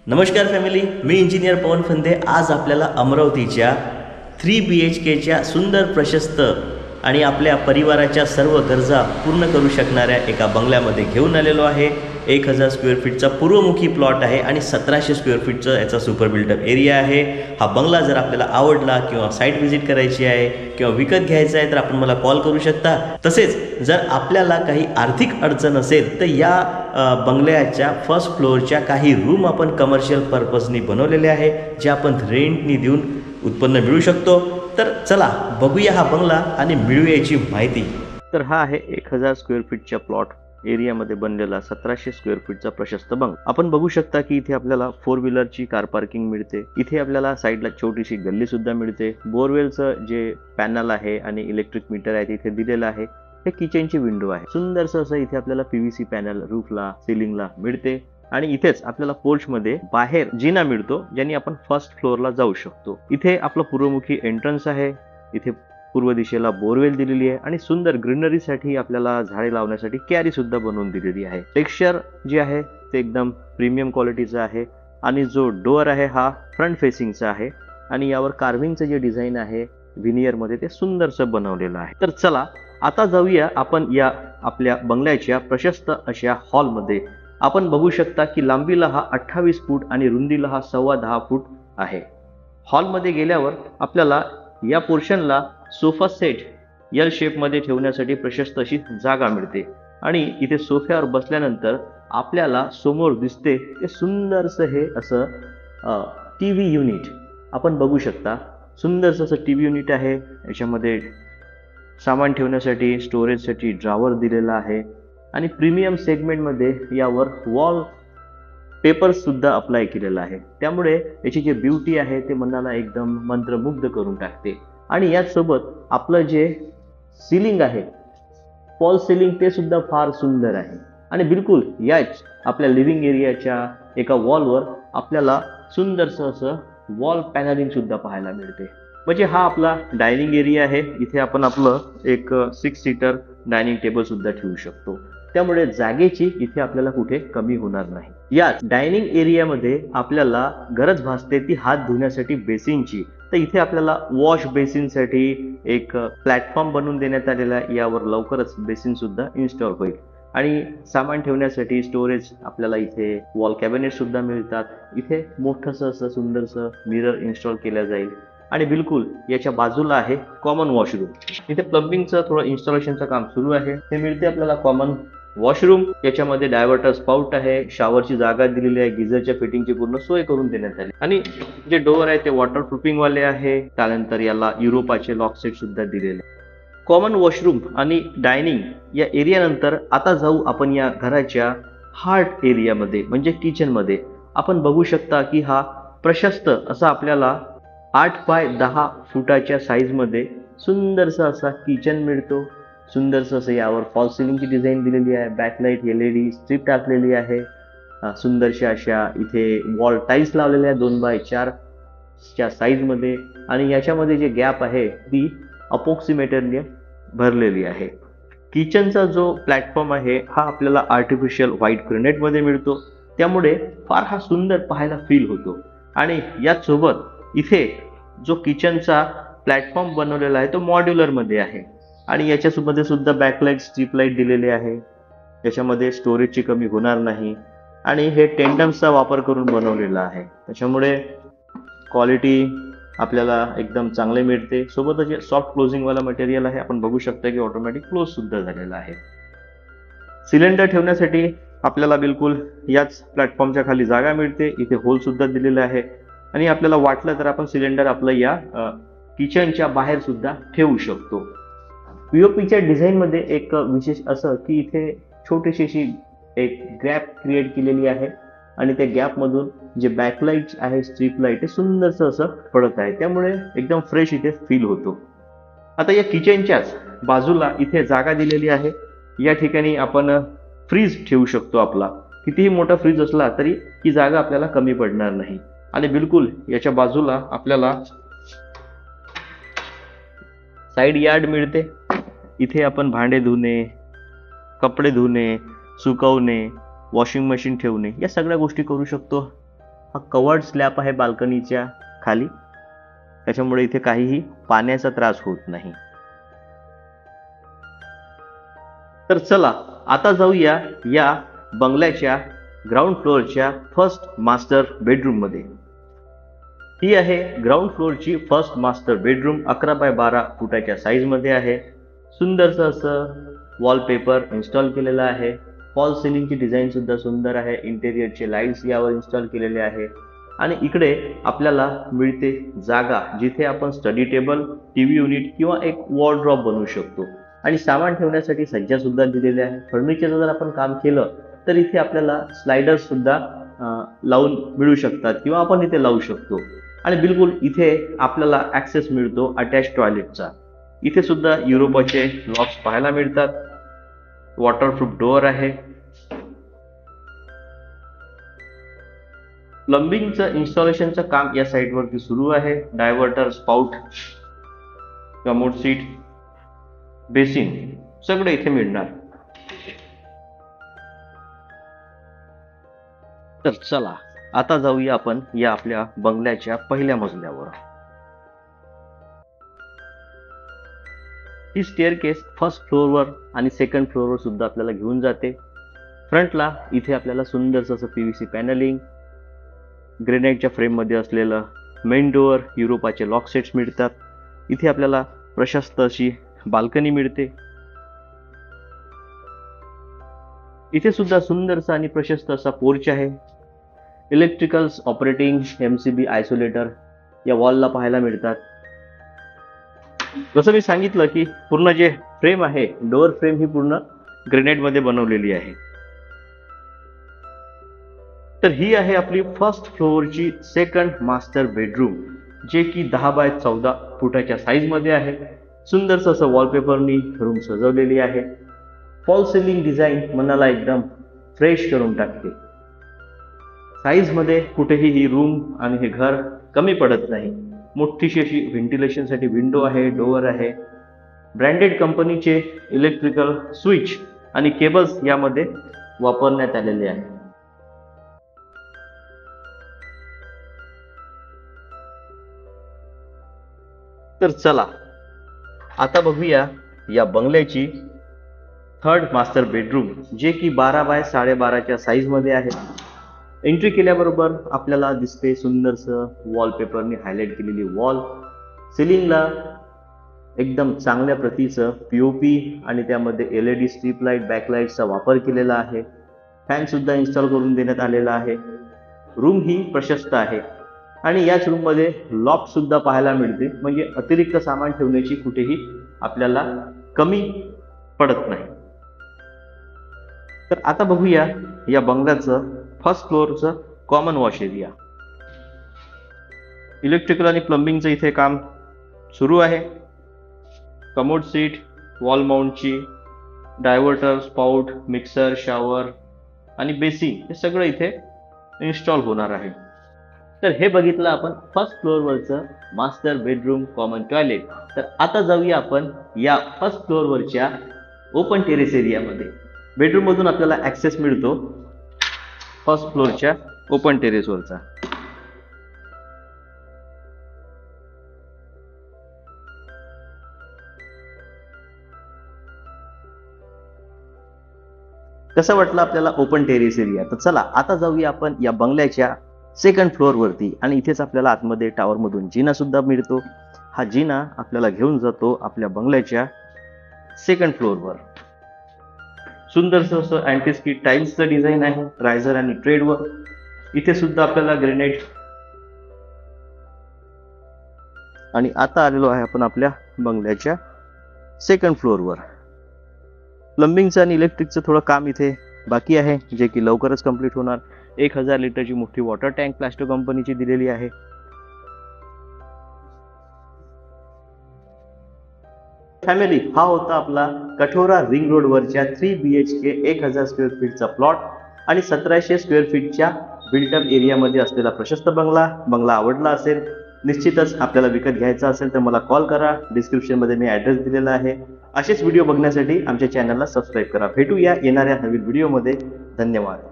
नमस्कार फॅमिली, मी इंजिनियर पवन फंदे आज आपल्याला अमरावतीच्या 3BHKच्या सुंदर प्रशस्त आणि आपल्या परिवाराच्या सर्व गरजा पूर्ण करू शकणाऱ्या एका बंगल्यामध्ये घेऊन आलेलो आहे। 1000 स्क्वेअर फीटचा पूर्वमुखी प्लॉट आहे आणि 1700 स्क्वेअर फीटचा याचा सुपर बिल्डअप एरिया आहे। हा बंगला जर आपल्याला आवडला किंवा साईट व्हिजिट करायची आहे किंवा विकत घ्यायचा आहे तर आपण मला कॉल करू शकता। तसेच जर आपल्याला काही आर्थिक अडचण असेल तर या बंगल्याच्या फर्स्ट फ्लोअरच्या काही रूम आपण कमर्शियल पर्पजनी बनवलेले आहे जे आपण रेंटनी देऊन उत्पन्न मिळवू शकतो। तर चला बघूया हा बंगला आणि मिळूया याची माहिती। तर हा आहे 1000 स्क्वेअर फीटच्या प्लॉट एरियामध्ये बनलेला 1700 स्क्वेअर फीटचा प्रशस्त बंगला। आपण बघू शकता की इथे आपल्याला 4 व्हीलरची कार पार्किंग मिळते। इथे आपल्याला साईडला छोटीशी गल्ली सुद्धा मिळते। बोरवेलचं जे पॅनल आहे आणि इलेक्ट्रिक मीटर आहे इथे दिलेलं आहे। हे किचनची विंडो आहे। सुंदरसं असं इथे आपल्याला PVC पॅनल रूफला सिलिंगला मिळते आणि इथेच आपल्याला पोर्च मध्ये बाहेर जिना मिळतो ज्याने आपण फर्स्ट फ्लोअरला जाऊ शकतो। इथे आपला पूर्वमुखी एंट्रन्स आहे। इथे पूर्व दिशेला बोरवेल दिलेली आहे आणि सुंदर ग्रीनरीसाठी आपल्याला झाडे लावण्यासाठी कॅरी सुद्धा बनवून दिलेली आहे। टेक्स्चर जे आहे ते एकदम प्रीमियम क्वालिटीचा आहे आणि जो डोअर आहे हा फ्रंट फेसिंगचा आहे आणि यावर कार्विंगचं जे डिझाईन आहे व्हिनियर मध्ये ते सुंदरसं बनवलेलं आहे। तर चला आता जाऊया आपण या आपल्या बंगल्याच्या प्रशस्त अशा हॉलमध्ये। आपण बघू शकता की लांबीला हा 28 फूट आणि रुंदीला हा 10.25 फूट आहे। हॉलमध्ये गेल्यावर आपल्याला या पोर्शनला सोफा सेट एल शेप मध्ये ठेवण्यासाठी प्रशस्त अशी जागा मिळते आणि इथे सोफ्यावर बसल्यानंतर आपल्याला समोर दिसते ते सुंदरसं हे असं टीव्ही युनिट आपण बघू शकता। सुंदरसं असं टीव्ही युनिट आहे। याच्यामध्ये सामान ठेवण्यासाठी स्टोरेजसाठी ड्रॉवर दिलेला आहे आणि प्रीमियम सेगमेंटमध्ये यावर वॉल पेपर सुद्धा अप्लाय केलेला आहे। त्यामुळे याची जी ब्युटी आहे ते मनाला एकदम मंत्रमुग्ध करून टाकते आणि याचसोबत आपलं जे सिलिंग आहे फॉल सिलिंग ते सुद्धा फार सुंदर आहे आणि बिलकुल याच आपल्या लिव्हिंग एरियाच्या एका वॉलवर आपल्याला सुंदरसं असं वॉल पॅनलिंग सुद्धा पाहायला मिळते। म्हणजे हा आपला डायनिंग एरिया आहे। इथे आपण आपलं एक 6 सीटर डायनिंग टेबल सुद्धा ठेवू शकतो। त्यामुळे जागेची इथे आपल्याला कुठे कमी होणार नाही। या डायनिंग एरियामध्ये आपल्याला गरज भासते ती हात धुण्यासाठी बेसिनची। तर इथे आपल्याला वॉश बेसिनसाठी एक प्लॅटफॉर्म बनवून देण्यात आलेला आहे। यावर लवकरच बेसिन सुद्धा इन्स्टॉल होईल आणि सामान ठेवण्यासाठी स्टोरेज आपल्याला इथे वॉल कॅबिनेट सुद्धा मिळतात। इथे मोठंसं असं सुंदरसं मिरर इन्स्टॉल केलं जाईल आणि बिलकुल याच्या बाजूला आहे कॉमन वॉशरूम। इथे प्लंबिंगचं थोडं इन्स्टॉलेशनचं काम सुरू आहे। हे मिळते आपल्याला कॉमन वॉशरूम। याच्यामध्ये डायव्हर्टर स्पाउट आहे, शॉवरची जागा दिलेली आहे, गिझरच्या फिटिंगची पूर्ण सोय करून देण्यात आली आणि जे डोअर आहे ते वॉटरप्रूफिंग वाले आहे। त्यानंतर याला युरोपाचे लॉक सेट सुद्धा दिलेले। कॉमन वॉशरूम आणि डायनिंग या एरियानंतर आता जाऊ आपण या घराच्या हार्ट एरियामध्ये म्हणजे किचन मध्ये। आपण बघू शकता की हा प्रशस्त असा आपल्याला 8 बाय 10 फुटाच्या साईज मध्ये सुंदरसा असा किचन मिळतो। सुंदरसं असं यावर फॉल सिलिंगची डिझाईन दिलेली आहे। बॅकलाईट LED स्ट्रीप टाकलेली आहे। सुंदरशा अशा इथे वॉल टाईल्स लावलेल्या आहे 2 बाय 4 च्या साईज मध्ये आणि याच्यामध्ये जे गॅप आहे ती अपोक्सिमेटरने भरलेली आहे। किचनचा जो प्लॅटफॉर्म आहे हा आपल्याला आर्टिफिशियल व्हाईट ग्रेनाइट मध्ये मिळतो। त्यामुळे फार हा सुंदर पाहायला फील होतो आणि याच सोबत इथे जो किचनचा प्लॅटफॉर्म बनवलेला आहे तो मॉड्युलर मध्ये आहे आणि याच्यामध्ये सुद्धा बॅकलाईट स्ट्रीप लाईट दिलेले आहे। याच्यामध्ये स्टोरेजची कमी होणार नाही आणि हे टेंडम्सचा वापर करून बनवलेला आहे। त्याच्यामुळे क्वालिटी आपल्याला एकदम चांगले मिळते। सोबतच सॉफ्ट क्लोजिंग वाला मटेरियल आहे। आपण बघू शकता की ऑटोमॅटिक क्लोज सुद्धा झालेला आहे। सिलेंडर ठेवण्यासाठी आपल्याला बिलकुल याच प्लॅटफॉर्मच्या खाली जागा मिळते। इथे होल सुद्धा दिलेला आहे आणि आपल्याला वाटलं तर आपण सिलेंडर आपलं या किचनच्या बाहेर सुद्धा ठेवू शकतो। पीओपीच्या डिझाईन मध्ये एक विशेष असं की इथे छोटीशी अशी एक गॅप क्रिएट केलेली आहे आणि त्या गॅप मधून जे बॅकलाईट आहे स्ट्रीप लाईट हे सुंदरसं असं पडत आहे। त्यामुळे एकदम फ्रेश इथे फील होतो। आता या किचनच्याच बाजूला इथे जागा दिलेली आहे। या ठिकाणी आपण फ्रीज ठेवू शकतो। आपला कितीही मोठा फ्रीज असला तरी ही जागा आपल्याला कमी पडणार नाही आणि बिलकुल याच्या बाजूला आपल्याला साइड यार्ड मिळते। इथे आपण भांडे धुणे, कपडे धुणे, सुकवणे, वॉशिंग मशीन ठेवणे या सगळ्या गोष्टी करू शकतो। हा कवर्ड स्लॅब आहे बाल्कनीच्या खाली, त्याच्यामुळे इथे काहीही पाण्याचा त्रास होत नाही. तर चला आता जाऊया या बंगल्याच्या ग्राउंड फ्लोअरच्या फर्स्ट मास्टर बेडरूम मध्ये. ही आहे ग्राउंड फ्लोअरची फर्स्ट मास्टर बेडरूम. 11 बाय 12 फुटाच्या साईज मध्ये आहे. सुंदरसं असं वॉलपेपर इन्स्टॉल केलेला आहे. फॉल सिलिंगची डिझाईन सुद्धा सुंदर आहे. इंटेरियरचे लाईट्स यावर इन्स्टॉल केलेले आहे. आणि इकडे आपल्याला मिळते जागा जिथे आपण स्टडी टेबल, टीव्ही युनिट किंवा एक वॉर्डरॉब बनवू शकतो. आणि सामान ठेवण्यासाठी सज्जा सुद्धा दिलेले आहे. फर्निचरचं जर आपण काम केलं तर इथे आपल्याला स्लायडर्स सुद्धा लावून मिळू शकतात किंवा आपण इथे लावू शकतो. आणि बिलकुल इथे आपल्याला ऍक्सेस मिळतो अटॅच टॉयलेटचा. इथे सुद्धा युरोपाचे लॉक्स पाहायला मिळतात. वॉटरप्रूफ डोअर आहे. प्लंबिंगचं इन्स्टॉलेशनचं काम या साईडवरती सुरू आहे. Diverter, spout, commode seat, basin सगळं इथे मिळणार. तर चला आता जाऊया आपण या आपल्या बंगल्याच्या पहिल्या मजल्यावर. ही स्टेअरकेस फर्स्ट फ्लोअरवर आणि सेकंड फ्लोअरवर सुद्धा आपल्याला घेऊन जाते. फ्रंटला इथे आपल्याला सुंदरसं असं पीव्हीसी पॅनलिंग, ग्रेनाइटच्या फ्रेममध्ये असलेलं मेन डोअर, युरोपाचे लॉक सेट्स मिळतात. इथे आपल्याला प्रशस्त अशी बाल्कनी मिळते. इथे सुद्धा सुंदरसा आणि प्रशस्त असा पोर्च आहे. इलेक्ट्रिकल्स, ऑपरेटिंग, MCB आयसोलेटर या वॉलला पाहायला मिळतात. जसं मी सांगितलं की पूर्ण जे फ्रेम आहे, डोअर फ्रेम ही पूर्ण ग्रेनाइटमध्ये बनवलेली आहे. तर ही आहे आपली फर्स्ट फ्लोअरची सेकंड मास्टर बेडरूम, जे की 10 बाय 14 फुटाच्या साईज मध्ये आहे. सुंदरसं असं वॉलपेपरनी रूम सजवलेली आहे. फॉल सिलिंग डिझाईन मनाला एकदम फ्रेश करून टाकते. साईज मध्ये कुठेही ही रूम आणि हे घर कमी पडत नाही. मोठीशी अशी व्हेंटिलेशनसाठी विंडो आहे, डोअर आहे. ब्रँडेड कंपनीचे इलेक्ट्रिकल स्विच आणि केबल्स यामध्ये वापरण्यात आलेले आहे. तर चला आता बघूया या बंगल्याची थर्ड मास्टर बेडरूम, जे की 12 बाय 12.5च्या साईज मध्ये आहे. एंट्री केल्याबरोबर आपल्याला दिसते सुंदरसं वॉलपेपरने हायलाइट केलेली वॉल. सिलिंगला एकदम चांगल्या प्रतीचं POP आणि त्यामध्ये LED स्ट्रीप लाईट, बॅकलाईटचा वापर केलेला आहे. फॅन सुद्धा इन्स्टॉल करून देण्यात आलेला आहे. रूम ही प्रशस्त आहे आणि याच रूम मध्ये लॉक सुद्धा पाहायला मिळते, म्हणजे अतिरिक्त सामान ठेवण्याची कुठेही आपल्याला कमी पडत नाही. तर आता बघूया या बंगल्याचं फर्स्ट फ्लोअरचं कॉमन वॉश एरिया. इलेक्ट्रिकल आणि प्लंबिंगचं इथे काम सुरू आहे. कमोड सीट, वॉल माउंटची, डायव्हर्टर, स्पाउट, मिक्सर, शॉवर आणि बेसिन हे सगळं इथे इन्स्टॉल होणार आहे. तर हे बघितलं आपण फर्स्ट फ्लोअरवरचं मास्टर बेडरूम कॉमन टॉयलेट. तर आता जाऊया आपण या फर्स्ट फ्लोअरवरच्या ओपन टेरेस एरियामध्ये. बेडरूम मधून आपल्याला ऍक्सेस मिळतो फर्स्ट फ्लोअरच्या ओपन टेरेसवरचा. कसं वाटलं आपल्याला ओपन टेरेस एरिया? तर चला आता जाऊया आपण या बंगल्याच्या सेकंड फ्लोअर वरती. आणि इथेच आपल्याला आतमध्ये टावर मधून जिना सुद्धा मिळतो. हा जिना आपल्याला घेऊन जातो आपल्या बंगल्याच्या सेकंड फ्लोअरवर. सुंदरसं असं अँटीस्की टाईल्सचं डिझाईन आहे रायझर आणि ट्रेडवर. इथे सुद्धा आपल्याला ग्रेनाइट. आणि आता आलेलो आहे आपण आपल्या बंगल्याच्या सेकंड फ्लोअरवर. प्लंबिंगचं आणि इलेक्ट्रिकचं थोडं काम इथे बाकी आहे, जे की लवकरच कंप्लीट होणार. 1000 लिटरची मोठी वॉटर टँक प्लास्टो कंपनीची दिलेली आहे. फॅमिली, हा होता आपला कठोरा रिंग रोड वरच्या 3 BHK 1000 स्क्वेअर फीटचा प्लॉट आणि 1700 स्क्वेअर फीटच्या बिल्टअप एरियामध्ये असलेला प्रशस्त बंगला. बंगला आवडला असेल, निश्चितच आपल्याला विकत घ्यायचा असेल तर मला कॉल करा. डिस्क्रिप्शनमध्ये मी ॲड्रेस दिलेला आहे. असेच व्हिडिओ बघण्यासाठी आमच्या चॅनलला सबस्क्राईब करा. भेटूया येणाऱ्या नवीन व्हिडिओमध्ये. धन्यवाद.